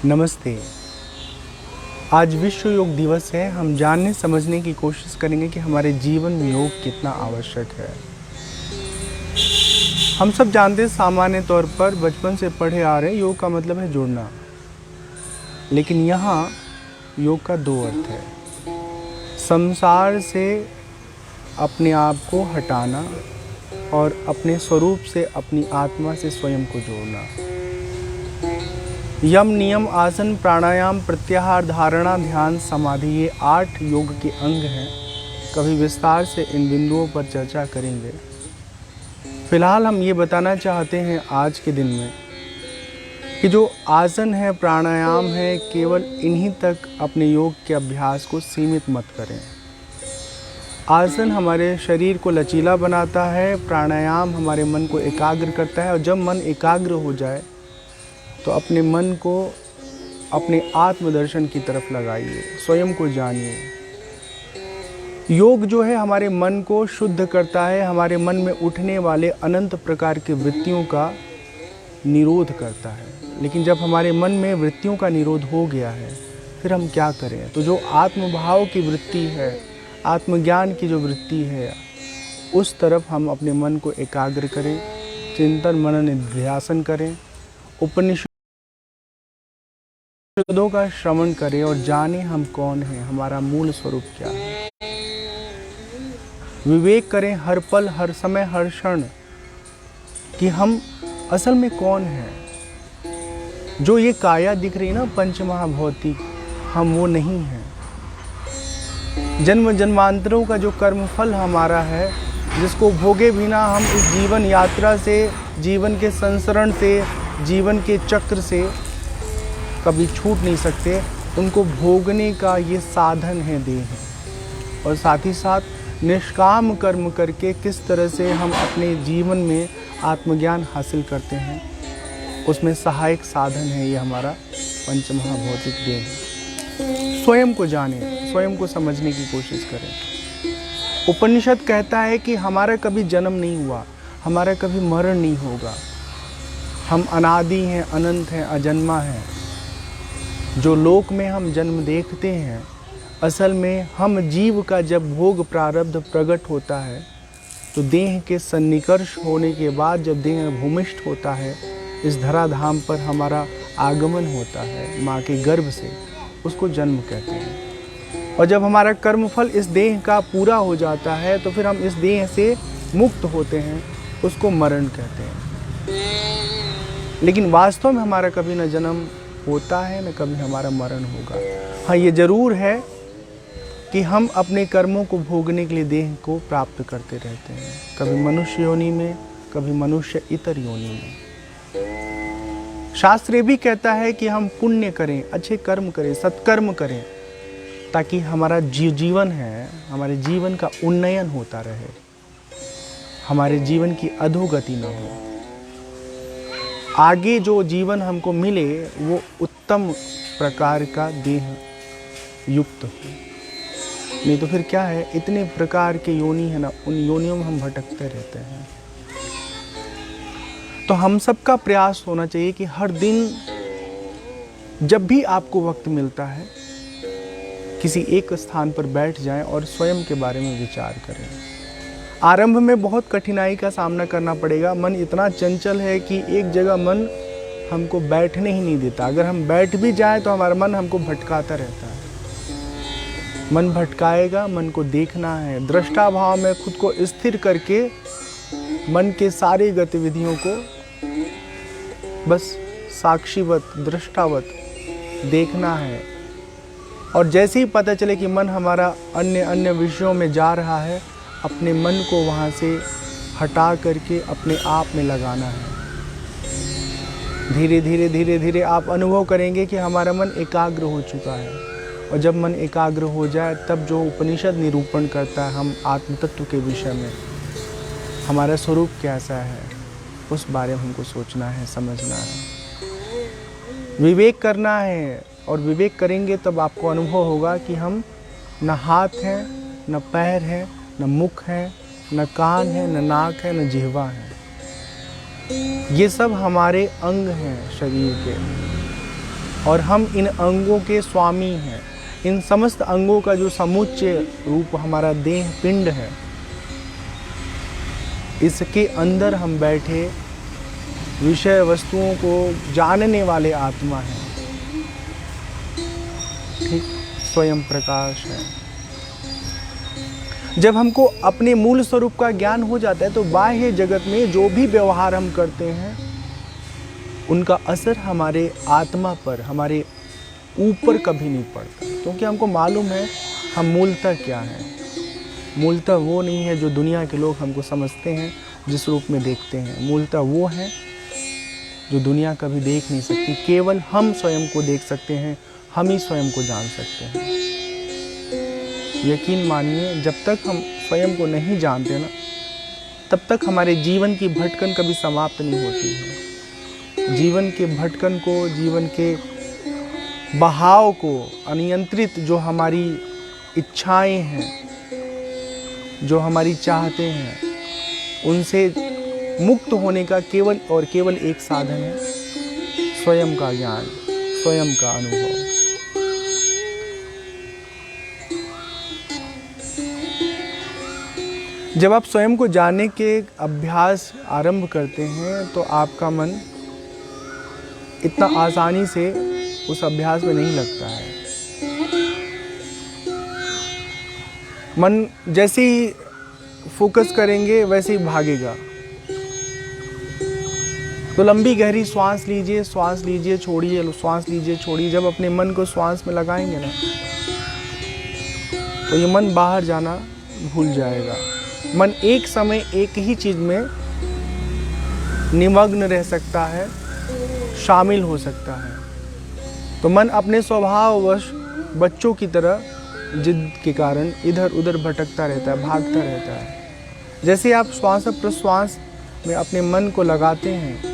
नमस्ते। आज विश्व योग दिवस है। हम जानने समझने की कोशिश करेंगे कि हमारे जीवन में योग कितना आवश्यक है। हम सब जानते हैं सामान्य तौर पर बचपन से पढ़े आ रहे योग का मतलब है जुड़ना, लेकिन यहाँ योग का दो अर्थ है। संसार से अपने आप को हटाना और अपने स्वरूप से अपनी आत्मा से स्वयं को जोड़ना। यम, नियम, आसन, प्राणायाम, प्रत्याहार, धारणा, ध्यान, समाधि, ये 8 योग के अंग हैं। कभी विस्तार से इन बिंदुओं पर चर्चा करेंगे। फिलहाल हम ये बताना चाहते हैं आज के दिन में कि जो आसन है, प्राणायाम है, केवल इन्हीं तक अपने योग के अभ्यास को सीमित मत करें। आसन हमारे शरीर को लचीला बनाता है, प्राणायाम हमारे मन को एकाग्र करता है, और जब मन एकाग्र हो जाए तो अपने मन को अपने आत्मदर्शन की तरफ लगाइए, स्वयं को जानिए। योग जो है हमारे मन को शुद्ध करता है, हमारे मन में उठने वाले अनंत प्रकार के वृत्तियों का निरोध करता है। लेकिन जब हमारे मन में वृत्तियों का निरोध हो गया है, फिर हम क्या करें? तो जो आत्मभाव की वृत्ति है, आत्मज्ञान की जो वृत्ति है, उस तरफ हम अपने मन को एकाग्र करें, चिंतन मनन निध्यासन करें, उपनिषदों का श्रवण करें और जाने हम कौन हैं, हमारा मूल स्वरूप क्या है। विवेक करें हर पल, हर समय, हर क्षण कि हम असल में कौन हैं। जो ये काया दिख रही है ना, पंचमहाभौतिक, हम वो नहीं हैं। जन्म जन्मांतरों का जो कर्मफल हमारा है, जिसको भोगे बिना हम इस जीवन यात्रा से, जीवन के संसरण से, जीवन के चक्र से कभी छूट नहीं सकते, उनको भोगने का ये साधन है देह। और साथ ही साथ निष्काम कर्म करके किस तरह से हम अपने जीवन में आत्मज्ञान हासिल करते हैं, उसमें सहायक साधन है ये हमारा पंचमहाभौतिक देह। स्वयं को जानें, स्वयं को समझने की कोशिश करें। उपनिषद कहता है कि हमारा कभी जन्म नहीं हुआ, हमारा कभी मरण नहीं होगा। हम अनादि हैं, अनंत हैं, अजन्मा हैं। जो लोक में हम जन्म देखते हैं, असल में हम जीव का जब भोग प्रारब्ध प्रकट होता है, तो देह के सन्निकर्ष होने के बाद जब देह भूमिष्ठ होता है, इस धराधाम पर हमारा आगमन होता है माँ के गर्भ से, उसको जन्म कहते हैं। और जब हमारा कर्मफल इस देह का पूरा हो जाता है, तो फिर हम इस देह से मुक्त होते हैं, उसको मरण कहते हैं। लेकिन वास्तव में हमारा कभी न जन्म होता है, न कभी हमारा मरण होगा। हाँ, ये जरूर है कि हम अपने कर्मों को भोगने के लिए देह को प्राप्त करते रहते हैं, कभी मनुष्य योनि में, कभी मनुष्य इतर योनि में। शास्त्र भी कहता है कि हम पुण्य करें, अच्छे कर्म करें, सत्कर्म करें, ताकि हमारा जीवन है, हमारे जीवन का उन्नयन होता रहे, हमारे जीवन की अधोगति न हो। आगे जो जीवन हमको मिले वो उत्तम प्रकार का देह युक्त हो। नहीं तो फिर क्या है, इतने प्रकार के योनि है ना, उन योनियों में हम भटकते रहते हैं। तो हम सबका प्रयास होना चाहिए कि हर दिन जब भी आपको वक्त मिलता है, किसी एक स्थान पर बैठ जाएं और स्वयं के बारे में विचार करें। आरंभ में बहुत कठिनाई का सामना करना पड़ेगा। मन इतना चंचल है कि एक जगह मन हमको बैठने ही नहीं देता। अगर हम बैठ भी जाएं तो हमारा मन हमको भटकाता रहता है। मन भटकाएगा, मन को देखना है, दृष्टा भाव में खुद को स्थिर करके मन के सारी गतिविधियों को बस साक्षीवत, दृष्टावत देखना है। और जैसे ही पता चले कि मन हमारा अन्य विषयों में जा रहा है, अपने मन को वहाँ से हटा करके अपने आप में लगाना है। धीरे धीरे धीरे धीरे आप अनुभव करेंगे कि हमारा मन एकाग्र हो चुका है। और जब मन एकाग्र हो जाए तब जो उपनिषद निरूपण करता है हम आत्म तत्व के विषय में, हमारा स्वरूप कैसा है, उस बारे में हमको सोचना है, समझना है, विवेक करना है। और विवेक करेंगे तब आपको अनुभव होगा कि हम न हाथ हैं, न पैर हैं, न मुख है, न कान है, न नाक है, न जिह्वा है। ये सब हमारे अंग हैं शरीर के, और हम इन अंगों के स्वामी हैं। इन समस्त अंगों का जो समुच्चय रूप हमारा देह पिंड है, इसके अंदर हम बैठे विषय वस्तुओं को जानने वाले आत्मा हैं। ठीक, स्वयं प्रकाश है। जब हमको अपने मूल स्वरूप का ज्ञान हो जाता है तो बाह्य जगत में जो भी व्यवहार हम करते हैं उनका असर हमारे आत्मा पर, हमारे ऊपर कभी नहीं पड़ता, क्योंकि हमको मालूम है हम मूलतः क्या हैं। मूलतः वो नहीं है जो दुनिया के लोग हमको समझते हैं, जिस रूप में देखते हैं। मूलतः वो है जो दुनिया कभी देख नहीं सकती। केवल हम स्वयं को देख सकते हैं, हम ही स्वयं को जान सकते हैं। यकीन मानिए, जब तक हम स्वयं को नहीं जानते ना, तब तक हमारे जीवन की भटकन कभी समाप्त नहीं होती है। जीवन के भटकन को, जीवन के बहाव को अनियंत्रित जो हमारी इच्छाएं हैं, जो हमारी चाहते हैं, उनसे मुक्त होने का केवल और केवल एक साधन है स्वयं का ज्ञान, स्वयं का अनुभव। जब आप स्वयं को जानने के अभ्यास आरंभ करते हैं तो आपका मन इतना आसानी से उस अभ्यास में नहीं लगता है। मन जैसे ही फोकस करेंगे वैसे ही भागेगा। तो लंबी गहरी श्वास लीजिए, श्वास लीजिए, छोड़िए, श्वास लीजिए, छोड़िए। जब अपने मन को श्वास में लगाएंगे ना, तो ये मन बाहर जाना भूल जाएगा। मन एक समय एक ही चीज में निमग्न रह सकता है, शामिल हो सकता है। तो मन अपने स्वभाववश बच्चों की तरह जिद के कारण इधर उधर भटकता रहता है, भागता रहता है। जैसे आप श्वास प्रश्वास में अपने मन को लगाते हैं,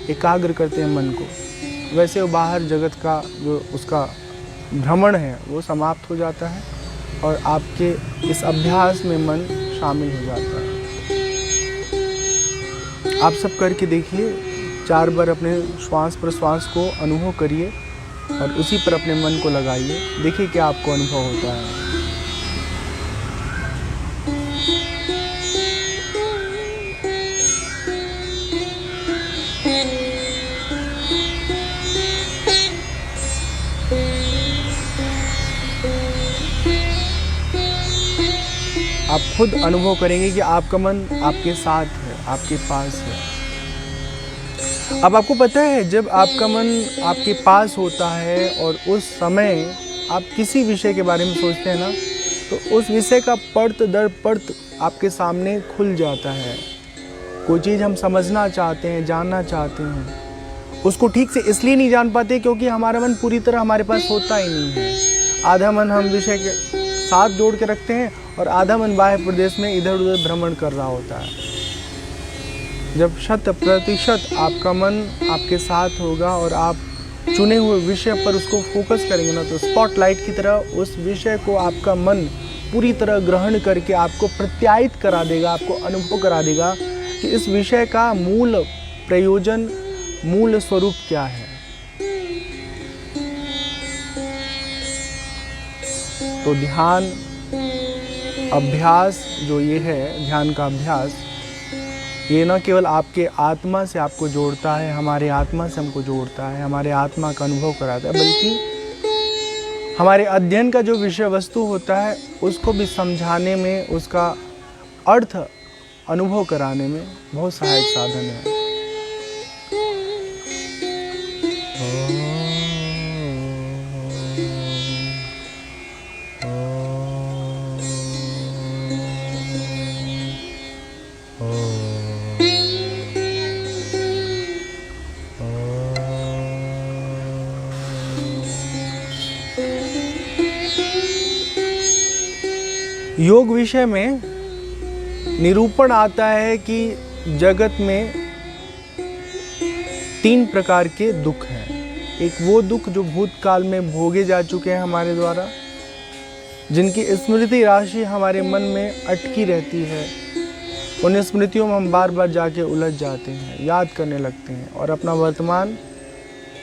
एकाग्र करते हैं मन को, वैसे वो बाहर जगत का जो उसका भ्रमण है वो समाप्त हो जाता है और आपके इस अभ्यास में मन शामिल हो जाता है। आप सब करके देखिए, 4 बार अपने श्वास प्रश्वास को अनुभव करिए और उसी पर अपने मन को लगाइए। देखिए क्या आपको अनुभव होता है। आप खुद अनुभव करेंगे कि आपका मन आपके साथ है, आपके पास है। अब आपको पता है, जब आपका मन आपके पास होता है और उस समय आप किसी विषय के बारे में सोचते हैं ना, तो उस विषय का पर्त दर पर्त आपके सामने खुल जाता है। कोई चीज़ हम समझना चाहते हैं, जानना चाहते हैं, उसको ठीक से इसलिए नहीं जान पाते क्योंकि हमारा मन पूरी तरह हमारे पास होता ही नहीं है। आधा मन हम विषय के साथ जोड़ के रखते हैं और आधा मन बाह्य प्रदेश में इधर उधर भ्रमण कर रहा होता है। जब 100% आपका मन आपके साथ होगा और आप चुने हुए विषय पर उसको फोकस करेंगे ना, तो स्पॉटलाइट की तरह उस विषय को आपका मन पूरी तरह ग्रहण करके आपको प्रत्यायित करा देगा, आपको अनुभव करा देगा कि इस विषय का मूल प्रयोजन, मूल स्वरूप क्या है। तो ध्यान अभ्यास जो ये है, ध्यान का अभ्यास, ये न केवल आपके आत्मा से आपको जोड़ता है, हमारे आत्मा से हमको जोड़ता है, हमारे आत्मा का अनुभव कराता है, बल्कि हमारे अध्ययन का जो विषय वस्तु होता है उसको भी समझाने में, उसका अर्थ अनुभव कराने में बहुत सहायक साधन है। योग विषय में निरूपण आता है कि जगत में 3 प्रकार के दुख हैं। एक वो दुख जो भूतकाल में भोगे जा चुके हैं हमारे द्वारा, जिनकी स्मृति राशि हमारे मन में अटकी रहती है। उन स्मृतियों में हम बार बार जाके उलझ जाते हैं, याद करने लगते हैं और अपना वर्तमान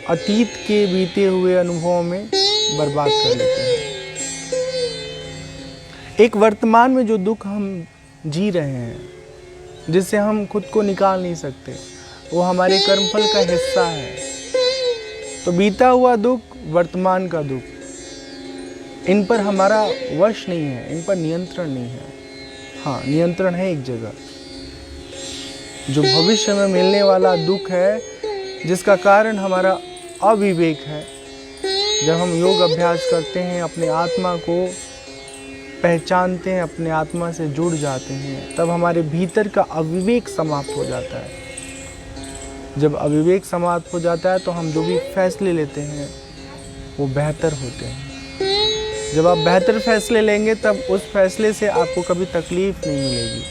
अतीत के बीते हुए अनुभवों में बर्बाद कर लेते हैं। एक वर्तमान में जो दुख हम जी रहे हैं, जिससे हम खुद को निकाल नहीं सकते, वो हमारे कर्मफल का हिस्सा है। तो बीता हुआ दुख, वर्तमान का दुख, इन पर हमारा वश नहीं है, इन पर नियंत्रण नहीं है। हाँ, नियंत्रण है एक जगह, जो भविष्य में मिलने वाला दुख है, जिसका कारण हमारा अविवेक है। जब हम योग अभ्यास करते हैं, अपने आत्मा को पहचानते हैं, अपने आत्मा से जुड़ जाते हैं, तब हमारे भीतर का अविवेक समाप्त हो जाता है। जब अविवेक समाप्त हो जाता है तो हम जो भी फैसले लेते हैं वो बेहतर होते हैं। जब आप बेहतर फैसले लेंगे तब उस फैसले से आपको कभी तकलीफ नहीं मिलेगी,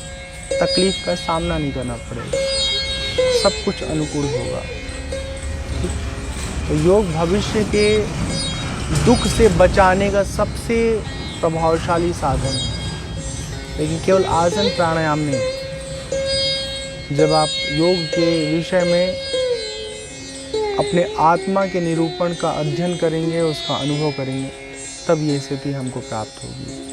तकलीफ का सामना नहीं करना पड़ेगा, सब कुछ अनुकूल होगा। तो योग भविष्य के दुख से बचाने का सबसे प्रभावशाली साधन है, लेकिन केवल आसन प्राणायाम नहीं। जब आप योग के विषय में अपने आत्मा के निरूपण का अध्ययन करेंगे, उसका अनुभव करेंगे, तब ये स्थिति हमको प्राप्त होगी।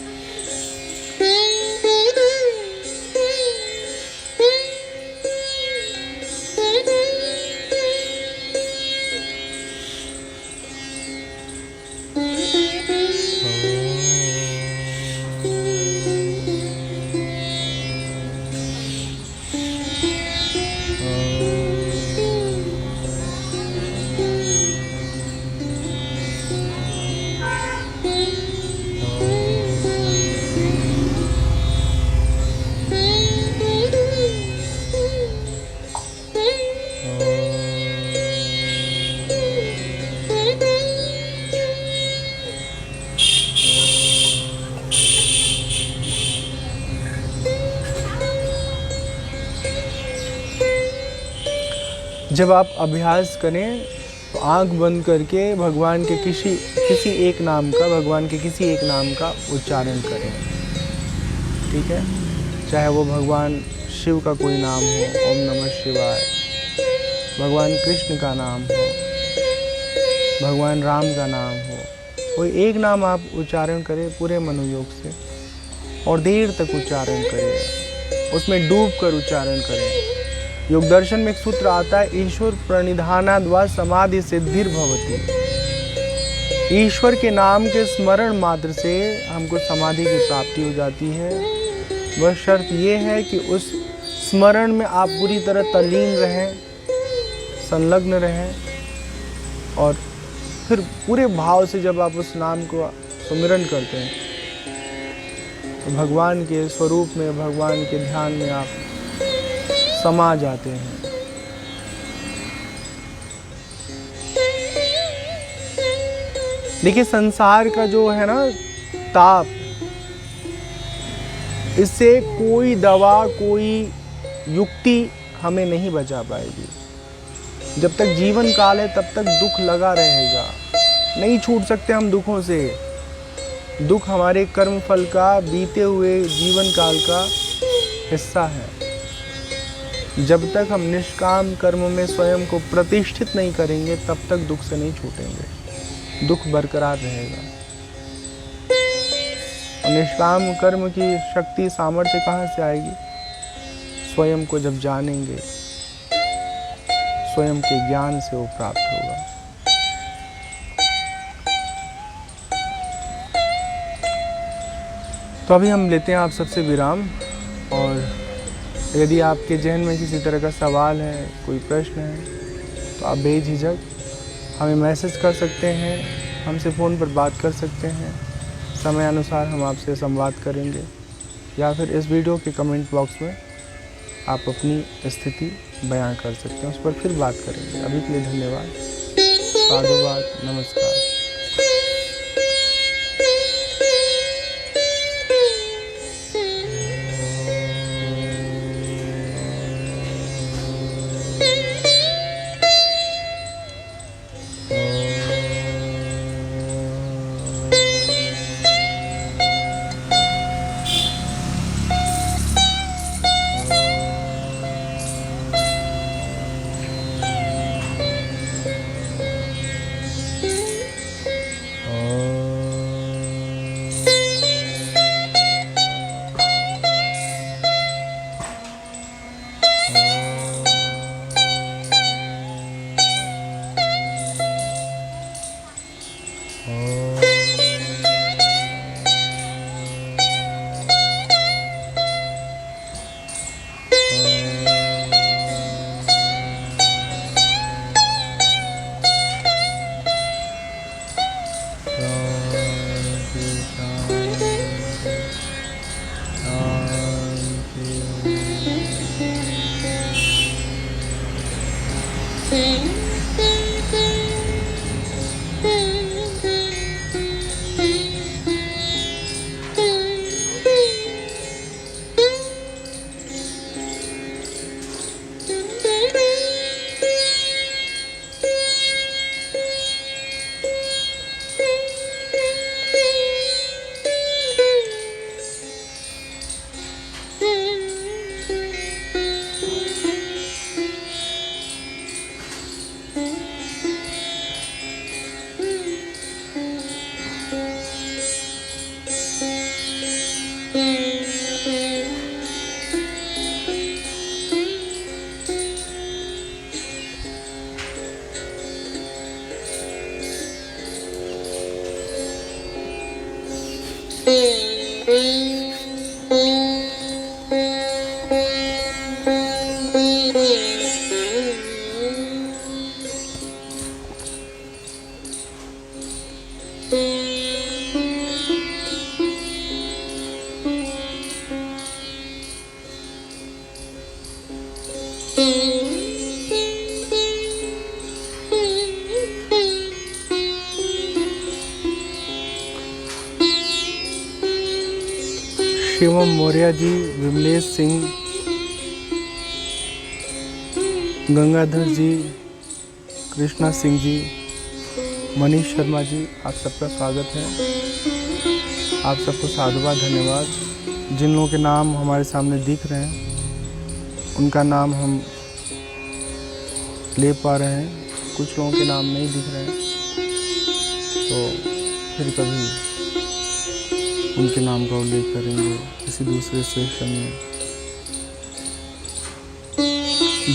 जब आप अभ्यास करें तो आंख बंद करके भगवान के किसी एक नाम का उच्चारण करें। ठीक है, चाहे वो भगवान शिव का कोई नाम हो, ओम नमः शिवाय, भगवान कृष्ण का नाम हो, भगवान राम का नाम हो, कोई एक नाम आप उच्चारण करें पूरे मनोयोग से और देर तक उच्चारण करें, उसमें डूब कर उच्चारण करें। योग दर्शन में एक सूत्र आता है, ईश्वर प्रणिधानाद् वा समाधि सिद्धिर भवति। ईश्वर के नाम के स्मरण मात्र से हमको समाधि की प्राप्ति हो जाती है। वह शर्त ये है कि उस स्मरण में आप पूरी तरह तल्लीन रहें, संलग्न रहें, और फिर पूरे भाव से जब आप उस नाम को सुमिरन करते हैं तो भगवान के स्वरूप में, भगवान के ध्यान में आप समा जाते हैं। देखिए, संसार का जो है ना ताप, इससे कोई दवा, कोई युक्ति हमें नहीं बचा पाएगी। जब तक जीवन काल है तब तक दुख लगा रहेगा, नहीं छूट सकते हम दुखों से। दुख हमारे कर्म फल का, बीते हुए जीवन काल का हिस्सा है। जब तक हम निष्काम कर्म में स्वयं को प्रतिष्ठित नहीं करेंगे तब तक दुख से नहीं छूटेंगे, दुख बरकरार रहेगा। निष्काम कर्म की शक्ति, सामर्थ्य कहाँ से आएगी? स्वयं को जब जानेंगे, स्वयं के ज्ञान से वो प्राप्त होगा। तो अभी हम लेते हैं आप सबसे विराम, और यदि आपके जहन में किसी तरह का सवाल है, कोई प्रश्न है, तो आप बेझिझक हमें मैसेज कर सकते हैं, हमसे फ़ोन पर बात कर सकते हैं। समय अनुसार हम आपसे संवाद करेंगे, या फिर इस वीडियो के कमेंट बॉक्स में आप अपनी स्थिति बयां कर सकते हैं, उस पर फिर बात करेंगे। अभी के लिए धन्यवाद, साधुवाद, नमस्कार। शिवम मौर्य जी, विमलेश सिंह, गंगाधर जी, कृष्णा सिंह जी, मनीष शर्मा जी, आप सबका स्वागत है। आप सबको साधुवाद, धन्यवाद। जिन लोगों के नाम हमारे सामने दिख रहे हैं उनका नाम हम ले पा रहे हैं, कुछ लोगों के नाम नहीं दिख रहे हैं, तो फिर कभी उनके नाम का उल्लेख करेंगे किसी दूसरे सेशन में।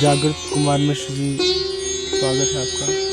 जागृत कुमार मिश्र जी, स्वागत है आपका।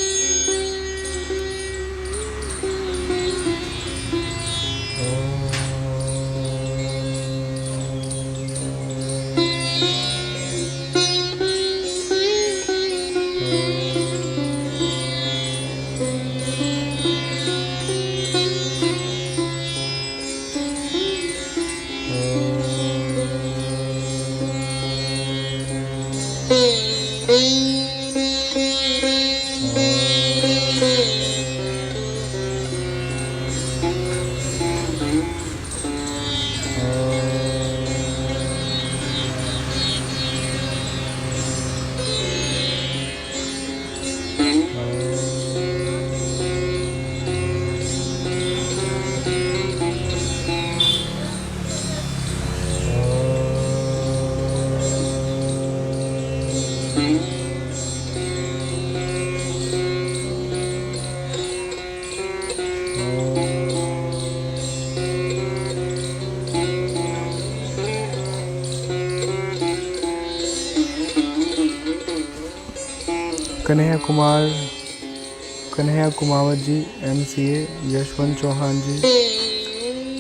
कन्हैया कुमावत जी, MCA, यशवंत चौहान जी,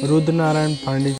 रुद्र नारायण पांडे जी।